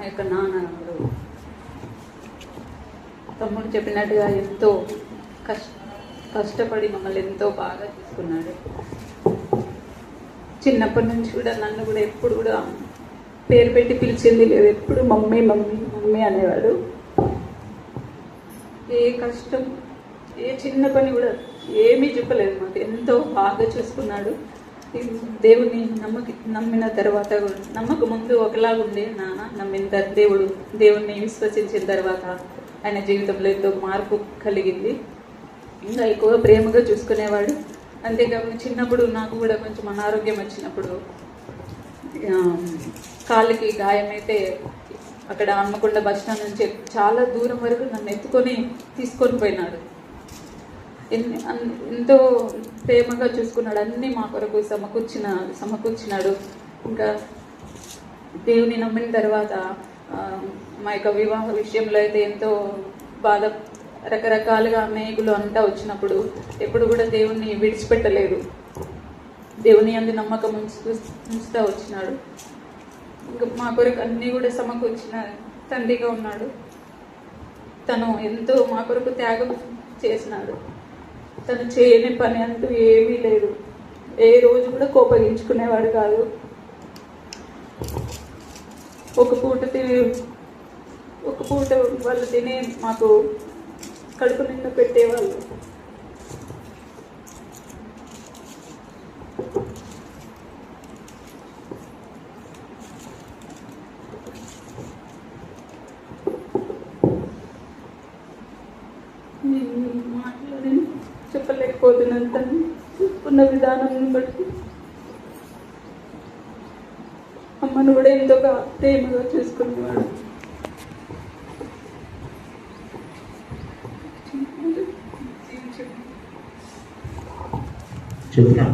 యొక్క నాన్నగారు తమ్ముడు చెప్పినట్టుగా ఎంతో కష్టపడి మమ్మల్ని ఎంతో బాగా చూసుకున్నాడు. చిన్నప్పటి నుంచి కూడా నన్ను కూడా ఎప్పుడు కూడా పేరు పెట్టి పిలిచింది లేదు, ఎప్పుడు మమ్మీ మమ్మీ మమ్మీ అనేవాడు. ఏ కష్టం ఏ చిన్న పని కూడా ఏమీ చెప్పలేదు, మాకు ఎంతో బాగా చూసుకున్నాడు. దేవుని నమ్మిన తర్వాత నమ్మక ముందు ఒకలాగా ఉండే నాన్న, నమ్మిన దేవుణ్ణి విశ్వసించిన తర్వాత ఆయన జీవితంలో ఎంతో మార్పు కలిగింది. ఇంకా ఎక్కువ ప్రేమగా చూసుకునేవాడు. అంతేకాకుండా చిన్నప్పుడు నాకు కూడా కొంచెం అనారోగ్యం వచ్చినప్పుడు కాళ్ళకి గాయమైతే అక్కడ హన్మకొండ బస్ స్టాండ్ నుంచి చాలా దూరం వరకు నన్ను ఎత్తుకొని తీసుకొని పోయినాడు. ఎంతో ప్రేమగా చూసుకున్నాడు, అన్నీ మా కొరకు సమకూర్చినాడు. ఇంకా దేవుని నమ్మిన తర్వాత మా యొక్క వివాహ విషయంలో అయితే ఎంతో బాధ, రకరకాలుగా మేగులు అంతా వచ్చినప్పుడు ఎప్పుడు కూడా దేవుణ్ణి విడిచిపెట్టలేదు. దేవుని అందు నమ్మకం ఉంచుతూ వచ్చినాడు. ఇంకా మా కొరకు అన్నీ కూడా సమకూర్చిన తండ్రిగా ఉన్నాడు. తను ఎంతో మా కొరకు త్యాగం చేసినాడు. తను చేయని పని అంటూ ఏమీ లేదు. ఏ రోజు కూడా కోపగించుకునేవాడు కాదు. ఒక పూట వాళ్ళు తినే మాకు కడుపు నిండా పెట్టేవాళ్ళు. మాట్లాడి చెప్పలేకపోతున్నాను. తను చూసుకున్న విధానం బట్టి అమ్మను కూడా ఎంతో ప్రేమగా చూసుకునేవాడు. చెప్తా